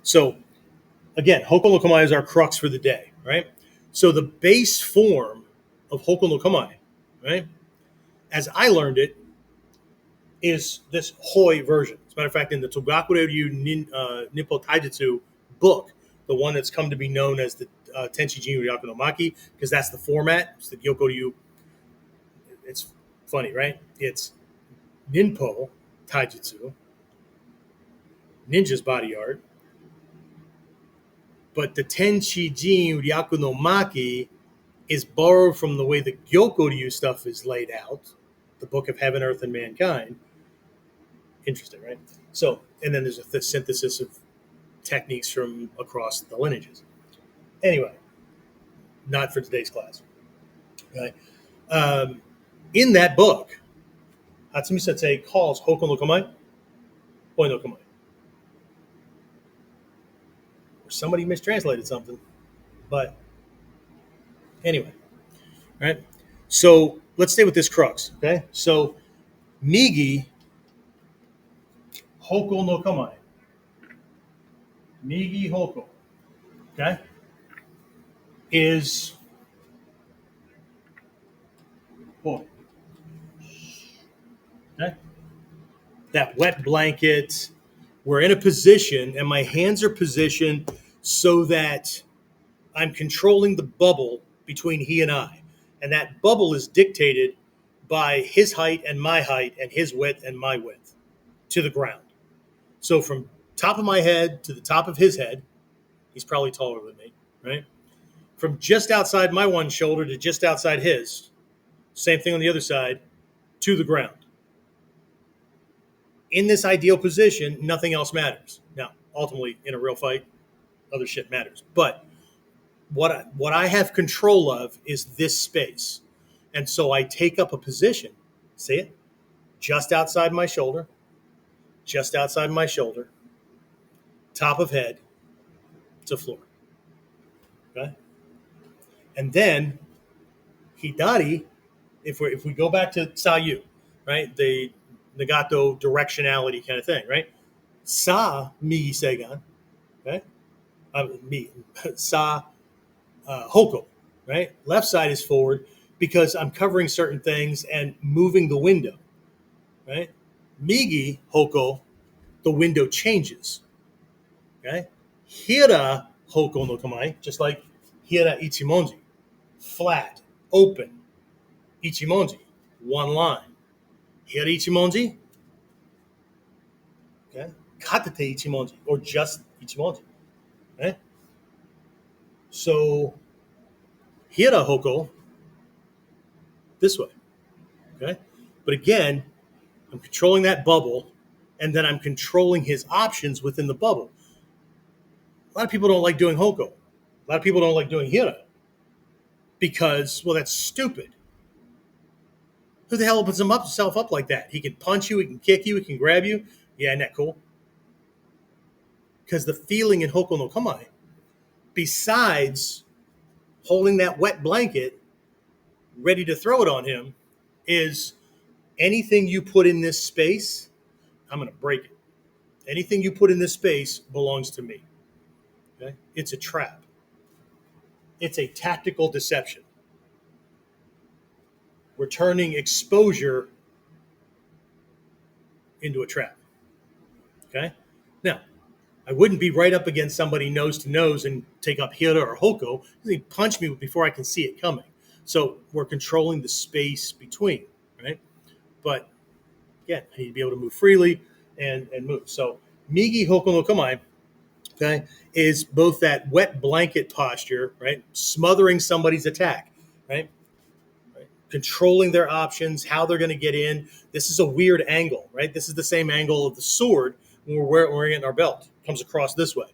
So again, Hoko no Kamae is our crux for the day, right? So the base form of Hoko no Kamae, right, as I learned it, is this Hoi version. As a matter of fact, in the Togakure Ryu Nippo Taijutsu book, the one that's come to be known as the Tenshi Jin Ryaku no Maki, because that's the format. It's the Gyoko Ryu. It's funny, right? It's Ninpo Taijutsu, ninja's body art, but the Tenshi Jin Ryaku no Maki is borrowed from the way the Gyoko Ryu stuff is laid out, the Book of Heaven, Earth, and Mankind. Interesting, right? So, and then there's a synthesis of techniques from across the lineages. Anyway, not for today's class. Right? In that book, Hatsumi Sensei calls Hoko no Kamae Hoi no Kamae. Somebody mistranslated something, but anyway, right? So let's stay with this crux, okay? So Migi Hoko no Kamae. Migi Hoko, okay, is Hoi. Okay? That wet blanket. We're in a position, and my hands are positioned so that I'm controlling the bubble between he and I. And that bubble is dictated by his height and my height and his width and my width to the ground. So from top of my head to the top of his head, he's probably taller than me, right? From just outside my one shoulder to just outside his, same thing on the other side, to the ground. In this ideal position, nothing else matters. Now, ultimately, in a real fight, other shit matters. But what I have control of is this space. And so I take up a position, see it? Just outside my shoulder, top of head to floor. Okay? And then Hidari, if we go back to Sayu, right? The Nagato directionality kind of thing, right? Sa Migi Seigan, okay? Sa Hoko, right? Left side is forward because I'm covering certain things and moving the window, right? Migi Hoko, the window changes, okay? Hira Hoko no Kamae, just like Hira Ichimonji, flat, open. Ichimonji, one line. Hira Ichimonji, okay? Katate Ichimonji, or just Ichimonji, okay? So Hira Hoko, this way, okay? But again, I'm controlling that bubble, and then I'm controlling his options within the bubble. A lot of people don't like doing Hoko. A lot of people don't like doing Hira because, well, that's stupid. Who the hell opens himself up like that? He can punch you, he can kick you, he can grab you. Yeah, isn't that cool? Because the feeling in Hoko no Kamae, besides holding that wet blanket, ready to throw it on him, is anything you put in this space, I'm going to break it. Anything you put in this space belongs to me. Okay? It's a trap. It's a tactical deception. We're turning exposure into a trap. Okay? Now, I wouldn't be right up against somebody nose to nose and take up Hira or Hoko because he'd punch me before I can see it coming. So we're controlling the space between, right? But again, I need to be able to move freely and move. So Migi Hoko no Kamae, okay, is both that wet blanket posture, right? Smothering somebody's attack, right? Controlling their options, how they're going to get in. This is a weird angle, right? This is the same angle of the sword when we're wearing it in our belt. It comes across this way.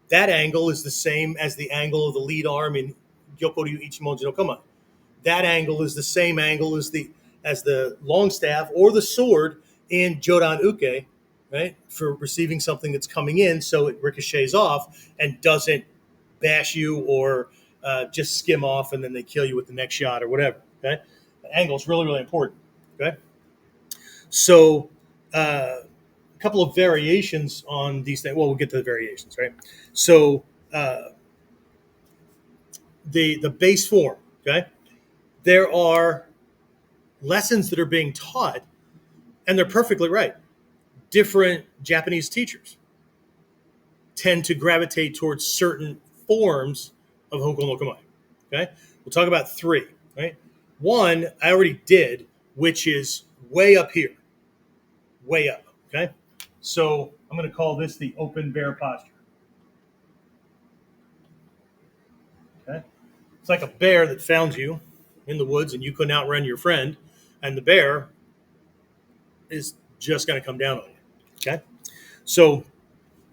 That angle is the same as the angle of the lead arm in Gyokoryu Ichimonji no Kamae. That angle is the same angle as the long staff or the sword in Jodan Uke, right? For receiving something that's coming in so it ricochets off and doesn't bash you or just skim off and then they kill you with the next shot or whatever, okay? The angle is really, really important, okay? So couple of variations on these things. Well, we'll get to the variations, right? So the base form, okay? There are lessons that are being taught, and they're perfectly right. Different Japanese teachers tend to gravitate towards certain forms of Hoko no Kamae. Okay, we'll talk about three. Right, one I already did, which is way up here, way up. Okay, so I'm going to call this the open bear posture. Okay, it's like a bear that found you in the woods and you couldn't outrun your friend, and the bear is just going to come down on you. Okay, so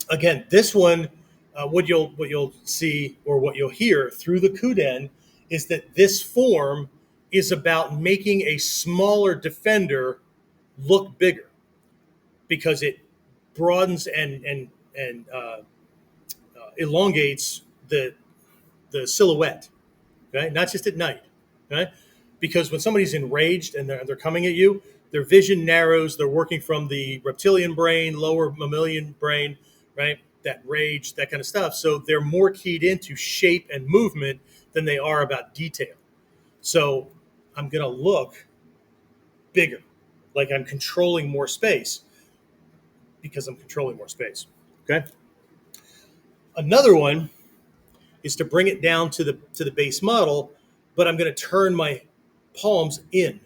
again, this one, what you'll see or what you'll hear through the kuden is that this form is about making a smaller defender look bigger because it broadens and elongates the silhouette. Okay, not just at night. Okay, because when somebody's enraged and they're coming at you, their vision narrows. They're working from the reptilian brain, lower mammalian brain, right? That rage, that kind of stuff. So they're more keyed into shape and movement than they are about detail. So I'm going to look bigger, like I'm controlling more space because I'm controlling more space. Okay. Another one is to bring it down to the base model, but I'm going to turn my palms in.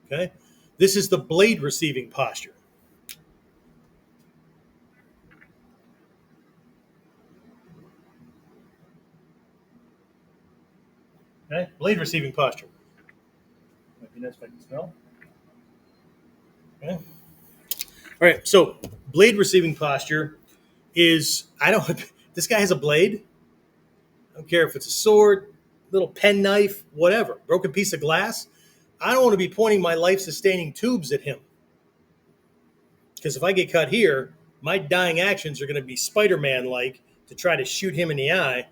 Okay. This is the blade receiving posture. Okay, blade receiving posture. Might be nice if I can spell. Okay. All right, so blade receiving posture is this guy has a blade. I don't care if it's a sword, little pen knife, whatever, broken piece of glass. I don't want to be pointing my life sustaining tubes at him. Because if I get cut here, my dying actions are going to be Spider-Man like to try to shoot him in the eye.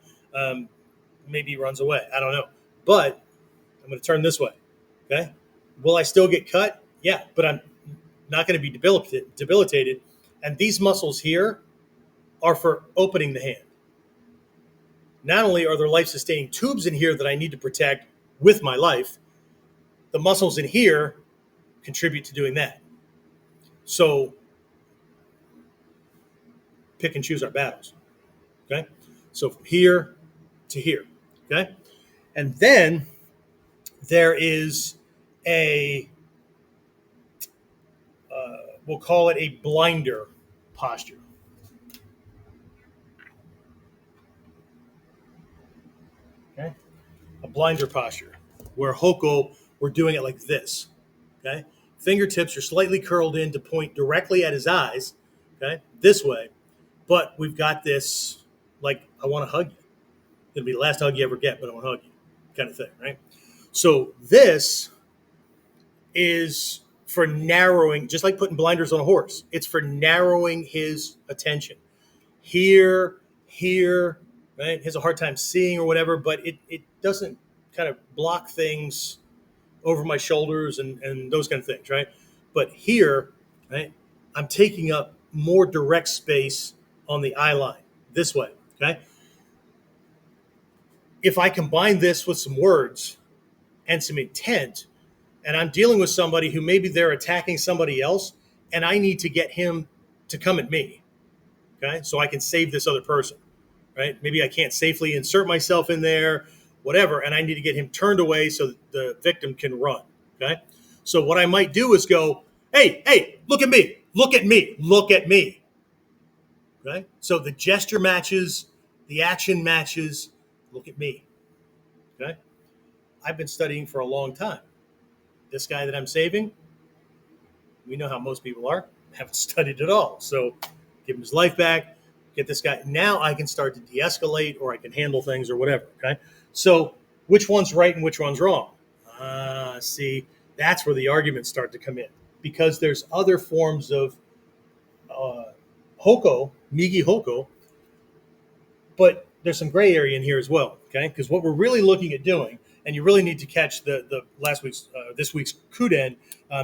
Maybe he runs away. I don't know. But I'm going to turn this way. Okay. Will I still get cut? Yeah, but I'm not going to be debilitated. And these muscles here are for opening the hand. Not only are there life-sustaining tubes in here that I need to protect with my life, the muscles in here contribute to doing that. So pick and choose our battles. Okay. So from here to here. Okay. And then there is we'll call it a blinder posture. Okay. A blinder posture where Hoko, we're doing it like this. Okay. Fingertips are slightly curled in to point directly at his eyes. Okay. This way. But we've got this, like, I want to hug you. It'll be the last hug you ever get, but I want to hug you kind of thing. Right. So this is for narrowing, just like putting blinders on a horse. It's for narrowing his attention. Here, right? He has a hard time seeing or whatever, but it doesn't kind of block things over my shoulders and those kind of things, right? But here, right, I'm taking up more direct space on the eye line this way, okay? If I combine this with some words and some intent, and I'm dealing with somebody who maybe they're attacking somebody else, and I need to get him to come at me, okay? So I can save this other person, right? Maybe I can't safely insert myself in there, whatever, and I need to get him turned away so that the victim can run, okay? So what I might do is go, hey, look at me, look at me, look at me, okay? So the gesture matches, the action matches, look at me, okay? I've been studying for a long time. This guy that I'm saving, we know how most people are, haven't studied at all. So give him his life back, get this guy. Now I can start to de-escalate or I can handle things or whatever, okay? So which one's right and which one's wrong? See, that's where the arguments start to come in because there's other forms of Hoko, Migi Hoko, but there's some gray area in here as well, okay? Because what we're really looking at doing, and you really need to catch the this week's Kuden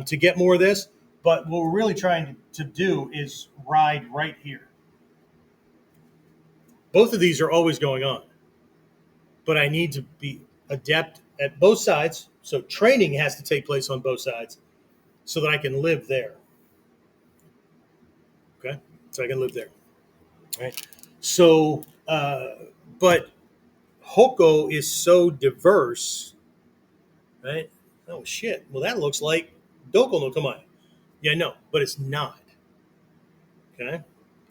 to get more of this. But what we're really trying to do is ride right here. Both of these are always going on, but I need to be adept at both sides. So training has to take place on both sides so that I can live there. Okay, so I can live there. Right. So, but Hoko is so diverse, right? Oh shit! Well, that looks like Doko no Kamae. Yeah, no, but it's not. Okay,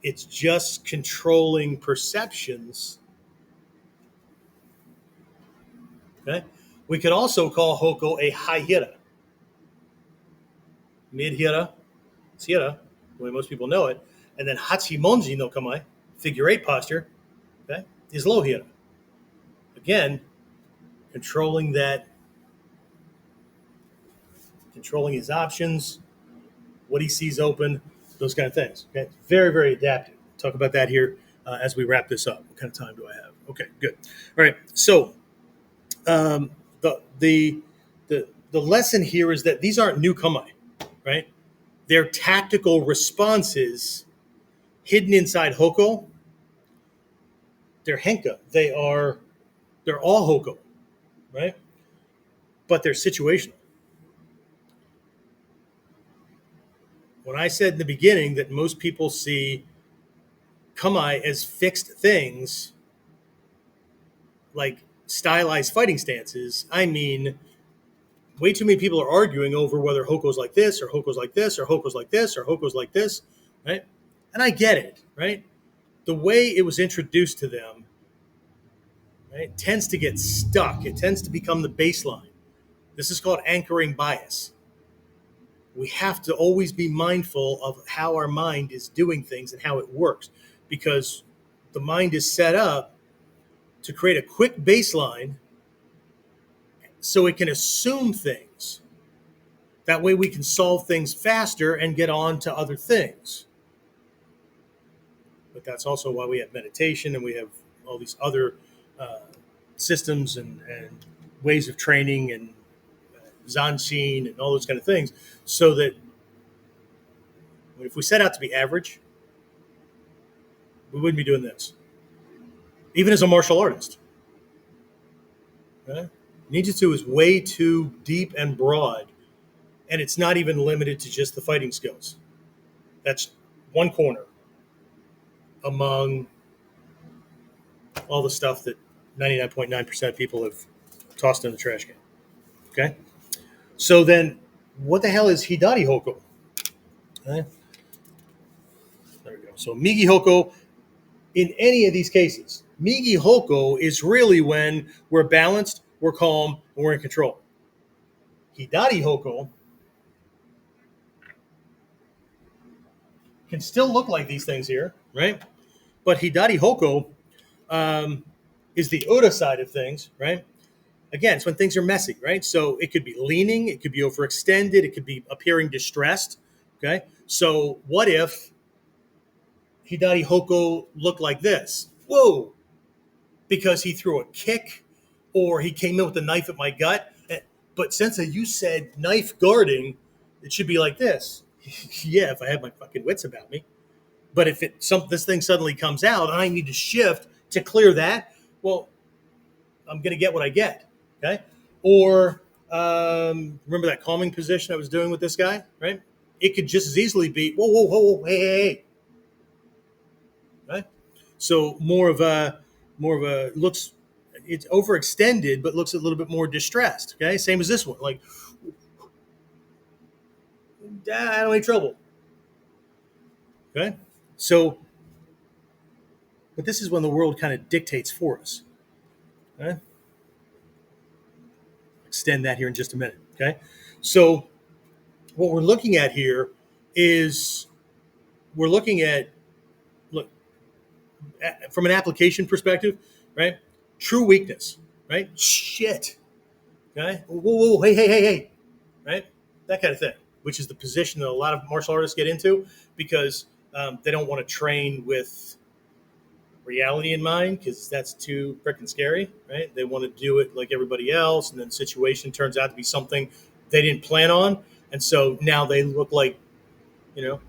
it's just controlling perceptions. Okay, we could also call Hoko a high hira, mid hira, hira, the way most people know it, and then Hachimonji no Kamae, figure eight posture. Okay, is low hira. Again, controlling that, controlling his options, what he sees open, those kind of things. Okay, very, very adaptive. Talk about that here as we wrap this up. What kind of time do I have? Okay, good. All right. So um, the lesson here is that these aren't new kamae, right? They're tactical responses hidden inside Hoko. They're henka. They're all Hoko, right? But they're situational. When I said in the beginning that most people see kamae as fixed things, like stylized fighting stances, I mean, way too many people are arguing over whether Hoko's like this or Hoko's like this or Hoko's like this or Hoko's like this, right? And I get it, right? The way it was introduced to them, right, tends to get stuck. It tends to become the baseline. This is called anchoring bias. We have to always be mindful of how our mind is doing things and how it works, because the mind is set up to create a quick baseline so it can assume things. That way we can solve things faster and get on to other things. But that's also why we have meditation and we have all these other uh, systems and ways of training and zanshin and all those kind of things, so that if we set out to be average, we wouldn't be doing this. Even as a martial artist, right? Ninjutsu is way too deep and broad, and it's not even limited to just the fighting skills. That's one corner among all the stuff that 99.9% of people have tossed in the trash can. Okay? So then, what the hell is Hidari Hoko? Okay? There we go. So Migi Hoko, in any of these cases, Migi Hoko is really when we're balanced, we're calm, and we're in control. Hidari Hoko can still look like these things here, right? But Hidari Hoko is the Ura side of things, right? Again, it's when things are messy, right? So it could be leaning, it could be overextended, it could be appearing distressed. Okay. So what if Hidari Hoko looked like this? Whoa, because he threw a kick or he came in with a knife at my gut. But since you said knife guarding, it should be like this. Yeah, if I had my fucking wits about me. But if this thing suddenly comes out and I need to shift to clear that, well, I'm going to get what I get. Okay. Or remember that calming position I was doing with this guy, right? It could just as easily be, whoa, whoa, whoa, hey, hey, hey. Right? So more of a looks, it's overextended, but looks a little bit more distressed. Okay. Same as this one. Like, I don't need trouble. Okay. So, but this is when the world kind of dictates for us. Okay. Extend that here in just a minute. Okay. So, what we're looking at here is we're looking at, look, from an application perspective, right? True weakness, right? Shit. Okay. Whoa, whoa, whoa, hey, hey, hey, hey. Right? That kind of thing, which is the position that a lot of martial artists get into because they don't want to train with reality in mind because that's too freaking scary, right? They want to do it like everybody else, and then the situation turns out to be something they didn't plan on, and so now they look like you know,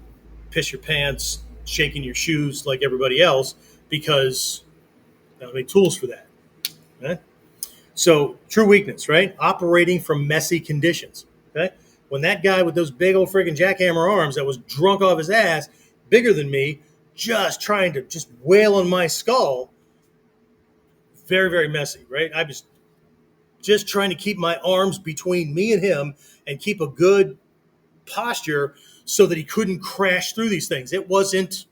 piss your pants, shaking your shoes like everybody else, because I don't make tools for that. Okay? So true weakness, right? Operating from messy conditions. Okay. When that guy with those big old freaking jackhammer arms that was drunk off his ass, bigger than me, just trying to just wail on my skull, very, very messy, right? I was just trying to keep my arms between me and him and keep a good posture so that he couldn't crash through these things. It wasn't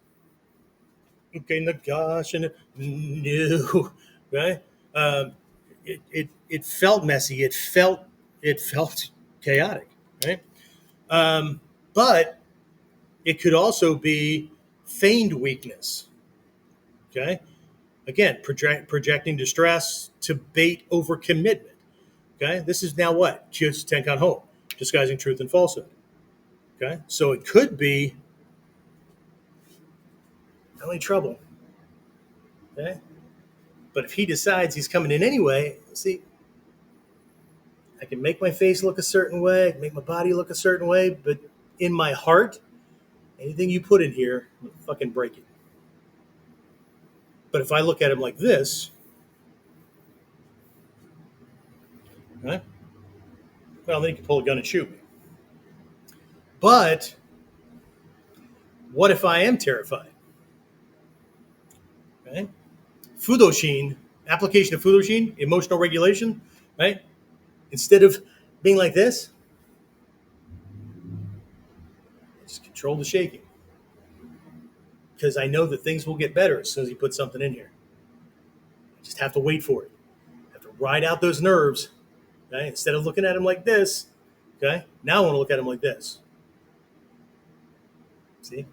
okay, the gosh, and no, right? Um, it felt messy. It felt chaotic, right? But it could also be feigned weakness. Okay, again, projecting distress to bait over commitment. Okay, this is now what just Tenkan Ho, disguising truth and falsehood. Okay, so it could be only trouble. Okay, but if he decides he's coming in anyway, see, I can make my face look a certain way, I can make my body look a certain way, but in my heart, anything you put in here, I'm gonna fucking break it. But if I look at him like this, right, well, then he can pull a gun and shoot me. But what if I am terrified? Right? Fudoshin, application of Fudoshin, emotional regulation, right? Instead of being like this, just control the shaking. Because I know that things will get better as soon as he puts something in here. I just have to wait for it. I have to ride out those nerves. Okay? Instead of looking at him like this, okay, now I want to look at him like this. See?